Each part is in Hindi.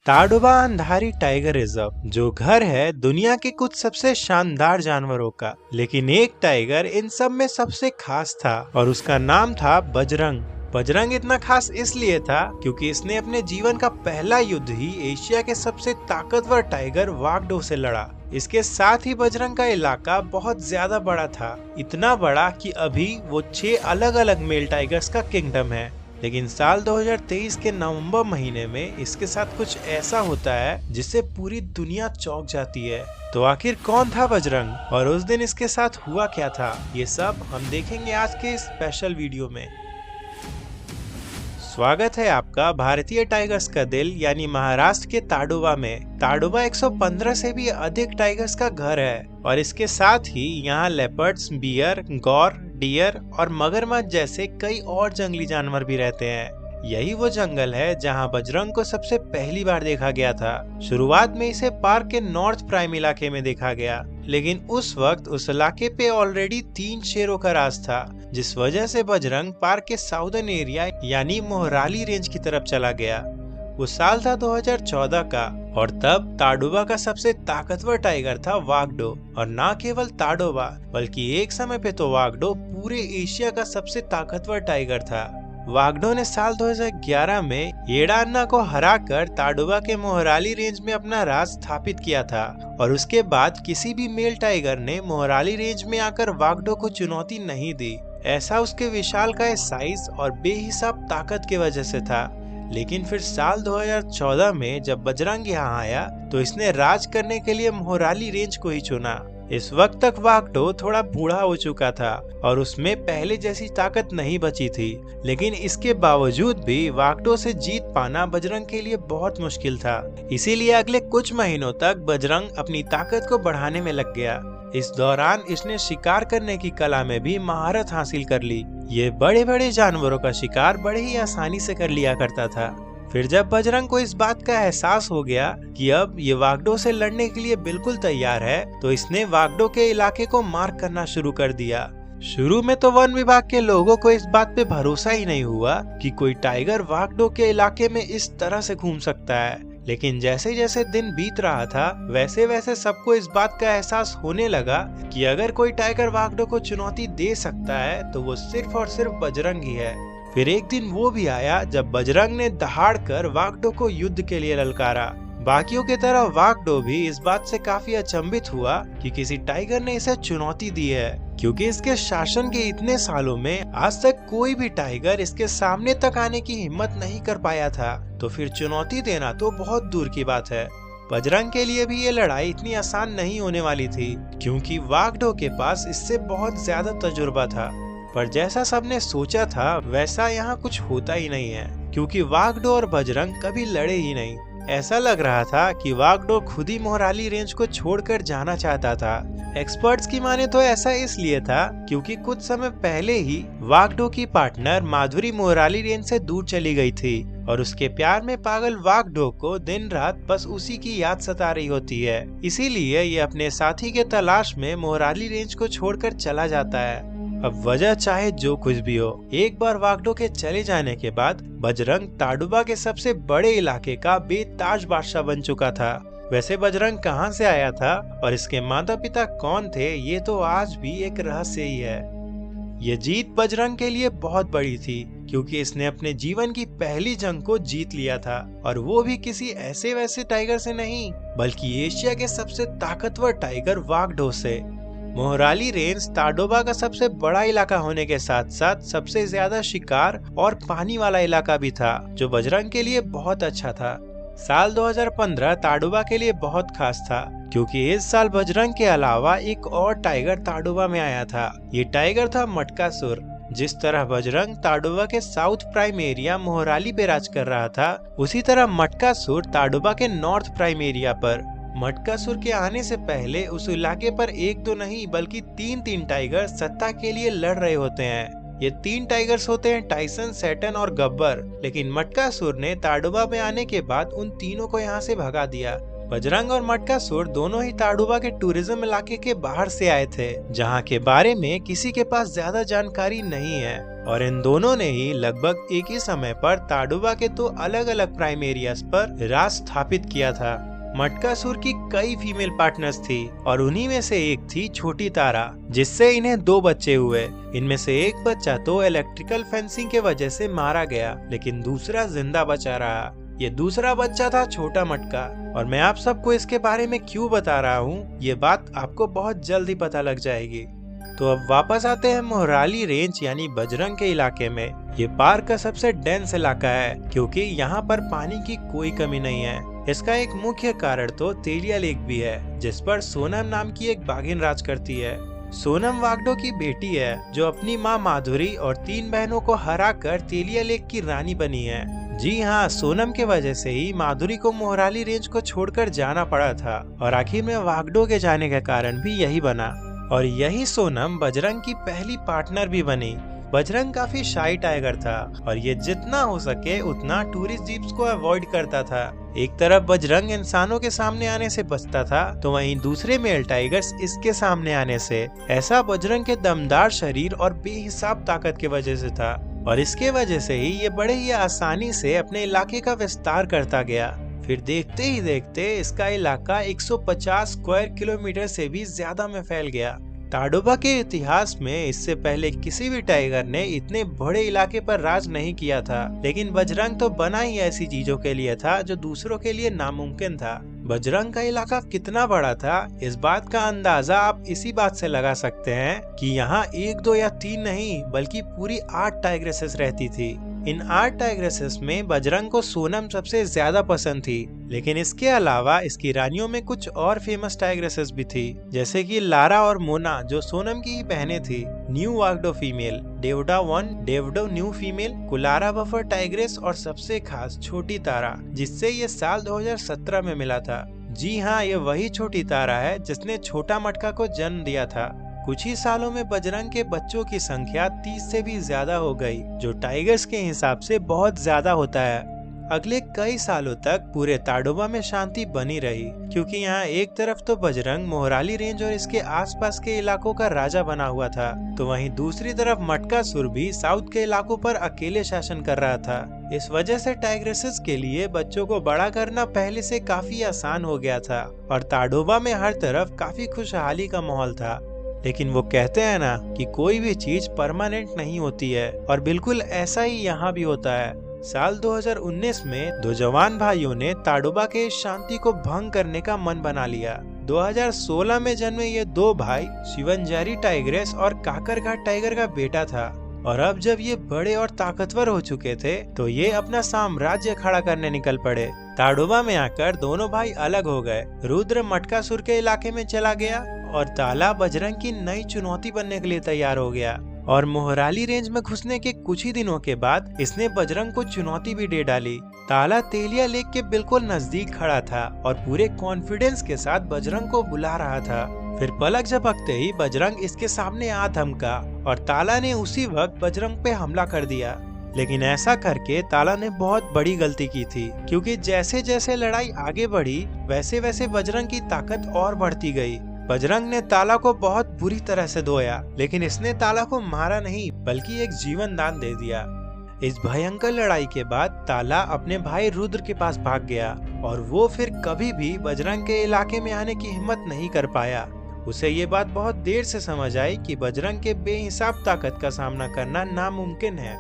ताडोबा अंधारी टाइगर रिजर्व जो घर है दुनिया के कुछ सबसे शानदार जानवरों का। लेकिन एक टाइगर इन सब में सबसे खास था और उसका नाम था बजरंग। बजरंग इतना खास इसलिए था क्योंकि इसने अपने जीवन का पहला युद्ध ही एशिया के सबसे ताकतवर टाइगर वागडो से लड़ा। इसके साथ ही बजरंग का इलाका बहुत ज्यादा बड़ा था, इतना बड़ा कि अभी वो 6 अलग अलग मेल टाइगर्स का किंगडम है। लेकिन साल 2023 के नवंबर महीने में इसके साथ कुछ ऐसा होता है जिससे पूरी दुनिया चौंक जाती है। तो आखिर कौन था बजरंग और उस दिन इसके साथ हुआ क्या था, ये सब हम देखेंगे आज के इस स्पेशल वीडियो में। स्वागत है आपका भारतीय टाइगर्स का दिल यानी महाराष्ट्र के ताडोबा में। ताडोबा 115 से भी अधिक टाइगर्स का घर है और इसके साथ ही यहाँ लेपर्ड्स, बियर, गौर, डियर और मगरमच्छ जैसे कई और जंगली जानवर भी रहते हैं। यही वो जंगल है जहाँ बजरंग को सबसे पहली बार देखा गया था। शुरुआत में इसे पार्क के नॉर्थ प्राइम इलाके में देखा गया, लेकिन उस वक्त उस इलाके पे ऑलरेडी 3 शेरों का राज था, जिस वजह से बजरंग पार्क के साउदर्न एरिया यानी मोहराली रेंज की तरफ चला गया। वो साल था 2014 का और तब ताडोबा का सबसे ताकतवर टाइगर था वागडो। और न केवल ताडोबा बल्कि एक समय पे तो वागडो पूरे एशिया का सबसे ताकतवर टाइगर था। वागडो ने साल 2011 में येडान्ना को हराकर ताडोबा के मोहराली रेंज में अपना राज स्थापित किया था और उसके बाद किसी भी मेल टाइगर ने मोहराली रेंज में आकर वागडो को चुनौती नहीं दी। ऐसा उसके विशालकाय साइज और बेहिसाब ताकत की वजह से था। लेकिन फिर साल 2014 में जब बजरंग यहाँ आया तो इसने राज करने के लिए मोहराली रेंज को ही चुना। इस वक्त तक वागडो थोड़ा बूढ़ा हो चुका था और उसमें पहले जैसी ताकत नहीं बची थी, लेकिन इसके बावजूद भी वागडो से जीत पाना बजरंग के लिए बहुत मुश्किल था। इसीलिए अगले कुछ महीनों तक बजरंग अपनी ताकत को बढ़ाने में लग गया। इस दौरान इसने शिकार करने की कला में भी महारत हासिल कर ली। ये बड़े बड़े जानवरों का शिकार बड़े ही आसानी से कर लिया करता था। फिर जब बजरंग को इस बात का एहसास हो गया कि अब ये वागडो से लड़ने के लिए बिल्कुल तैयार है, तो इसने वागडो के इलाके को मार्क करना शुरू कर दिया। शुरू में तो वन विभाग के लोगों को इस बात पे भरोसा ही नहीं हुआ कि कोई टाइगर वागडो के इलाके में इस तरह से घूम सकता है। लेकिन जैसे जैसे दिन बीत रहा था वैसे वैसे सबको इस बात का एहसास होने लगा कि अगर कोई टाइगर वागडो को चुनौती दे सकता है तो वो सिर्फ और सिर्फ बजरंग ही है। फिर एक दिन वो भी आया जब बजरंग ने दहाड़ कर वागडो को युद्ध के लिए ललकारा। बाकियों की तरह वागडो भी इस बात से काफी अचंभित हुआ कि किसी टाइगर ने इसे चुनौती दी है, क्योंकि इसके शासन के इतने सालों में आज तक कोई भी टाइगर इसके सामने तक आने की हिम्मत नहीं कर पाया था। तो फिर चुनौती देना तो बहुत दूर की बात है। बजरंग के लिए भी ये लड़ाई इतनी आसान नहीं होने वाली थी, क्योंकि वागडो के पास इससे बहुत ज्यादा तजुर्बा था। पर जैसा सबने सोचा था वैसा यहाँ कुछ होता ही नहीं है, क्योंकि वागडो और बजरंग कभी लड़े ही नहीं। ऐसा लग रहा था कि वागडो खुद ही मोहराली रेंज को छोड़कर जाना चाहता था। एक्सपर्ट्स की माने तो ऐसा इसलिए था क्योंकि कुछ समय पहले ही वागडो की पार्टनर माधुरी मोहराली रेंज से दूर चली गई थी और उसके प्यार में पागल वागडो को दिन रात बस उसी की याद सता रही होती है। इसीलिए ये अपने साथी के तलाश में मोहराली रेंज को छोड़कर चला जाता है। अब वजह चाहे जो कुछ भी हो, एक बार वागडो के चले जाने के बाद बजरंग ताडोबा के सबसे बड़े इलाके का बेताज बादशाह बन चुका था। वैसे बजरंग कहां से आया था और इसके माता पिता कौन थे, ये तो आज भी एक रहस्य ही है। ये जीत बजरंग के लिए बहुत बड़ी थी, क्योंकि इसने अपने जीवन की पहली जंग को जीत लिया था, और वो भी किसी ऐसे वैसे टाइगर से नहीं बल्कि एशिया के सबसे ताकतवर टाइगर वागडो से। मोहराली रेंज ताडोबा का सबसे बड़ा इलाका होने के साथ साथ सबसे ज्यादा शिकार और पानी वाला इलाका भी था, जो बजरंग के लिए बहुत अच्छा था। साल 2015 ताडोबा के लिए बहुत खास था, क्योंकि इस साल बजरंग के अलावा एक और टाइगर ताडोबा में आया था। ये टाइगर था मटकासुर। जिस तरह बजरंग ताडोबा के साउथ प्राइम एरिया मोहराली पे राज कर रहा था, उसी तरह मटकासुर ताडोबा के नॉर्थ प्राइम एरिया पर। मटकासुर के आने से पहले उस इलाके पर एक दो नहीं बल्कि 3 टाइगर सत्ता के लिए लड़ रहे होते हैं। ये 3 टाइगर्स होते हैं टाइसन, सैटन और गब्बर। लेकिन मटकासुर ने ताडोबा में आने के बाद उन तीनों को यहाँ से भगा दिया। बजरंग और मटकासुर दोनों ही ताडोबा के टूरिज्म इलाके के बाहर से आए थे, जहाँ के बारे में किसी के पास ज्यादा जानकारी नहीं है। और इन दोनों ने ही लगभग एक ही समय पर ताडोबा के 2 अलग अलग प्राइम एरियाज पर राज स्थापित किया था। मटकासुर की कई फीमेल पार्टनर्स थी और उन्हीं में से एक थी छोटी तारा, जिससे इन्हें 2 बच्चे हुए। इनमें से एक बच्चा तो इलेक्ट्रिकल फेंसिंग के वजह से मारा गया, लेकिन दूसरा जिंदा बचा रहा। ये दूसरा बच्चा था छोटा मटका। और मैं आप सबको इसके बारे में क्यों बता रहा हूँ, ये बात आपको बहुत जल्द ही पता लग जाएगी। तो अब वापस आते हैं मोहराली रेंज यानी बजरंग के इलाके में। ये पार्क का सबसे डेंस इलाका है, क्योंकि यहाँ पर पानी की कोई कमी नहीं है। इसका एक मुख्य कारण तो तेलिया लेक भी है, जिस पर सोनम नाम की एक बाघिन राज करती है। सोनम वागडो की बेटी है, जो अपनी माँ माधुरी और 3 बहनों को हराकर तेलिया लेक की रानी बनी है। जी हाँ, सोनम के वजह से ही माधुरी को मोहराली रेंज को छोड़कर जाना पड़ा था, और आखिर में वागडो के जाने का कारण भी यही बना। और यही सोनम बजरंग की पहली पार्टनर भी बनी। बजरंग काफी शाई टाइगर था और ये जितना हो सके उतना टूरिस्ट जीप्स को अवॉइड करता था। एक तरफ बजरंग इंसानों के सामने आने से बचता था, तो वहीं दूसरे मेल टाइगर्स इसके सामने आने से। ऐसा बजरंग के दमदार शरीर और बेहिसाब ताकत के वजह से था, और इसके वजह से ही ये बड़े ही आसानी से अपने इलाके का विस्तार करता गया। फिर देखते ही देखते इसका इलाका 150 स्क्वायर किलोमीटर से भी ज्यादा में फैल गया। ताडोबा के इतिहास में इससे पहले किसी भी टाइगर ने इतने बड़े इलाके पर राज नहीं किया था, लेकिन बजरंग तो बना ही ऐसी चीजों के लिए था जो दूसरों के लिए नामुमकिन था। बजरंग का इलाका कितना बड़ा था, इस बात का अंदाजा आप इसी बात से लगा सकते हैं कि यहाँ 1, 2 या 3 नहीं, बल्कि पूरी 8 टाइग्रेसेस रहती थी। इन 8 टाइग्रेसेस में बजरंग को सोनम सबसे ज्यादा पसंद थी, लेकिन इसके अलावा इसकी रानियों में कुछ और फेमस टाइग्रेसेस भी थी, जैसे कि लारा और मोना, जो सोनम की ही बहनें थी। न्यू वागडो फीमेल, डेवडा 1, डेवडो न्यू फीमेल, कुलारा बफर टाइग्रेस, और सबसे खास छोटी तारा, जिससे ये साल 2017 में मिला था। जी हाँ, ये वही छोटी तारा है जिसने छोटा मटका को जन्म दिया था। कुछ ही सालों में बजरंग के बच्चों की संख्या 30 से भी ज्यादा हो गई, जो टाइगर्स के हिसाब से बहुत ज्यादा होता है। अगले कई सालों तक पूरे ताडोबा में शांति बनी रही, क्योंकि यहाँ एक तरफ तो बजरंग मोहराली रेंज और इसके आसपास के इलाकों का राजा बना हुआ था, तो वहीं दूसरी तरफ मटकासुर भी साउथ के इलाकों पर अकेले शासन कर रहा था। इस वजह से टाइग्रेसेस के लिए बच्चों को बड़ा करना पहले से काफी आसान हो गया था, और ताडोबा में हर तरफ काफी खुशहाली का माहौल था। लेकिन वो कहते हैं ना कि कोई भी चीज परमानेंट नहीं होती है, और बिल्कुल ऐसा ही यहाँ भी होता है। साल 2019 में 2 जवान भाइयों ने ताडोबा के शांति को भंग करने का मन बना लिया। 2016 में जन्मे ये 2 भाई शिवंजारी टाइग्रेस और काकरघाट टाइगर का बेटा था, और अब जब ये बड़े और ताकतवर हो चुके थे, तो ये अपना साम्राज्य खड़ा करने निकल पड़े। ताडोबा में आकर दोनों भाई अलग हो गए। रुद्र मटकासुर के इलाके में चला गया, और ताला बजरंग की नई चुनौती बनने के लिए तैयार हो गया। और मोहराली रेंज में घुसने के कुछ ही दिनों के बाद इसने बजरंग को चुनौती भी दे डाली। ताला तेलिया लेक के बिल्कुल नजदीक खड़ा था और पूरे कॉन्फिडेंस के साथ बजरंग को बुला रहा था। फिर पलक झपकते ही बजरंग इसके सामने आ थमका, और ताला ने उसी वक्त बजरंग पे हमला कर दिया। लेकिन ऐसा करके ताला ने बहुत बड़ी गलती की थी, क्योंकि जैसे जैसे लड़ाई आगे बढ़ी, वैसे वैसे बजरंग की ताकत और बढ़ती गई। बजरंग ने ताला को बहुत बुरी तरह से धोया, लेकिन इसने ताला को मारा नहीं, बल्कि एक जीवन दान दे दिया। इस भयंकर लड़ाई के बाद ताला अपने भाई रुद्र के पास भाग गया, और वो फिर कभी भी बजरंग के इलाके में आने की हिम्मत नहीं कर पाया। उसे ये बात बहुत देर से समझ आई कि बजरंग के बेहिसाब ताकत का सामना करना नामुमकिन है।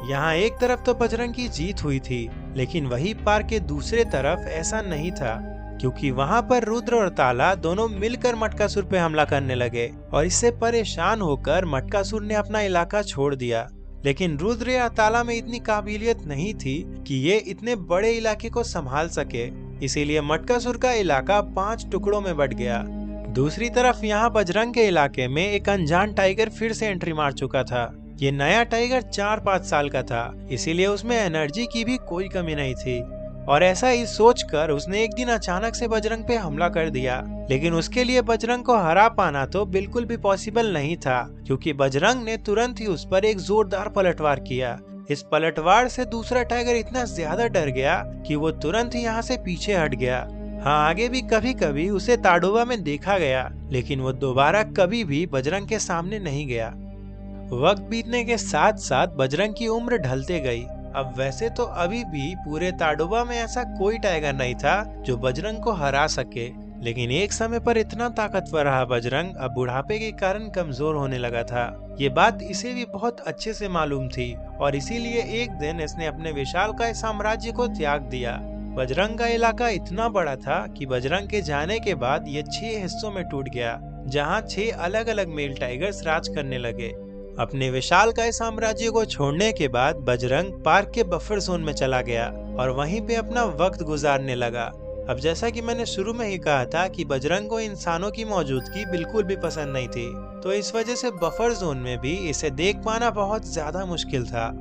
यहाँ एक तरफ तो बजरंग की जीत हुई थी, लेकिन वही पार के दूसरे तरफ ऐसा नहीं था, क्योंकि वहाँ पर रुद्र और ताला दोनों मिलकर मटकासुर पे हमला करने लगे, और इससे परेशान होकर मटकासुर ने अपना इलाका छोड़ दिया। लेकिन रुद्र या ताला में इतनी काबिलियत नहीं थी कि ये इतने बड़े इलाके को संभाल सके, इसीलिए मटकासुर का इलाका 5 टुकड़ों में बट गया। दूसरी तरफ यहाँ बजरंग के इलाके में एक अनजान टाइगर फिर से एंट्री मार चुका था। ये नया टाइगर 4-5 साल का था, इसीलिए उसमें एनर्जी की भी कोई कमी नहीं थी, और ऐसा ही सोचकर उसने एक दिन अचानक से बजरंग पे हमला कर दिया। लेकिन उसके लिए बजरंग को हरा पाना तो बिल्कुल भी पॉसिबल नहीं था, क्योंकि बजरंग ने तुरंत ही उस पर एक जोरदार पलटवार किया। इस पलटवार से दूसरा टाइगर इतना ज्यादा डर गया कि वो तुरंत ही यहाँ से पीछे हट गया। हाँ, आगे भी कभी कभी उसे ताडोबा में देखा गया, लेकिन वो दोबारा कभी भी बजरंग के सामने नहीं गया। वक्त बीतने के साथ साथ बजरंग की उम्र ढलते गई। अब वैसे तो अभी भी पूरे ताडोबा में ऐसा कोई टाइगर नहीं था जो बजरंग को हरा सके, लेकिन एक समय पर इतना ताकतवर रहा बजरंग अब बुढ़ापे के कारण कमजोर होने लगा था। ये बात इसे भी बहुत अच्छे से मालूम थी और इसीलिए एक दिन इसने अपने विशालकाय साम्राज्य को त्याग दिया। बजरंग का इलाका इतना बड़ा था कि बजरंग के जाने के बाद ये 6 हिस्सों में टूट गया, जहाँ 6 अलग अलग मेल टाइगर्स राज करने लगे। अपने विशालकाय साम्राज्य को छोड़ने के बाद बजरंग पार्क के बफर जोन में चला गया और वहीं पे अपना वक्त गुजारने लगा। अब जैसा कि मैंने शुरू में ही कहा था कि बजरंग को इंसानों की मौजूदगी बिल्कुल भी पसंद नहीं थी, तो इस वजह से बफर जोन में भी इसे देख पाना बहुत ज्यादा मुश्किल था।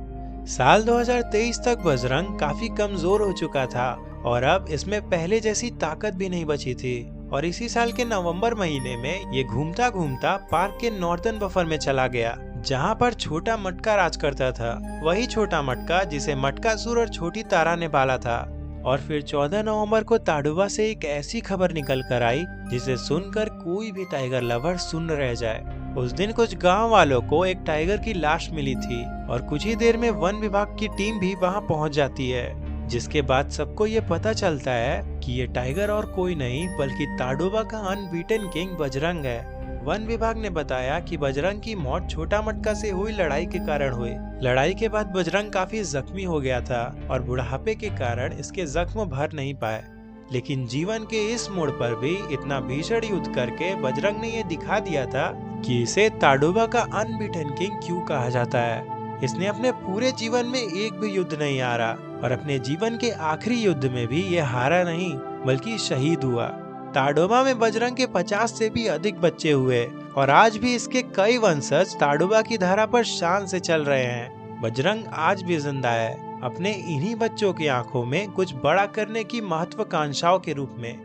साल 2023 तक बजरंग काफी कमजोर हो चुका था और अब इसमें पहले जैसी ताकत भी नहीं बची थी और इसी साल के नवंबर महीने में ये घूमता घूमता पार्क के नॉर्दर्न बफर में चला गया, जहाँ पर छोटा मटका राज करता था। वही छोटा मटका जिसे मटकासुर और छोटी तारा ने पाला था। और फिर 14 नवंबर को ताडोबा से एक ऐसी खबर निकल कर आई जिसे सुनकर कोई भी टाइगर लवर सुन रह जाए। उस दिन कुछ गांव वालों को एक टाइगर की लाश मिली थी और कुछ ही देर में वन विभाग की टीम भी वहां पहुंच जाती है, जिसके बाद सबको ये पता चलता है कि ये टाइगर और कोई नहीं बल्कि ताडोबा का अनबीटन किंग बजरंग है। वन विभाग ने बताया कि बजरंग की मौत छोटा मटका से हुई लड़ाई के कारण हुई। लड़ाई के बाद बजरंग काफी जख्मी हो गया था और बुढ़ापे के कारण इसके जख्म भर नहीं पाए, लेकिन जीवन के इस मोड़ पर भी इतना भीषण युद्ध करके बजरंग ने ये दिखा दिया था कि इसे ताडोबा का अनबीटन किंग क्यों कहा जाता है। इसने अपने पूरे जीवन में एक भी युद्ध नहीं हारा और अपने जीवन के आखिरी युद्ध में भी ये हारा नहीं बल्कि शहीद हुआ। ताडोबा में बजरंग के 50 से भी अधिक बच्चे हुए और आज भी इसके कई वंशज ताडोबा की धारा पर शान से चल रहे हैं। बजरंग आज भी जिंदा है, अपने इन्हीं बच्चों की आंखों में कुछ बड़ा करने की महत्वाकांक्षाओं के रूप में।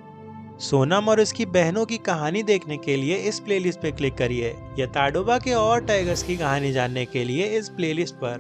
सोनम और उसकी बहनों की कहानी देखने के लिए इस प्लेलिस्ट पे क्लिक करिए या ताडोबा के और टाइगर्स की कहानी जानने के लिए इस प्लेलिस्ट पर।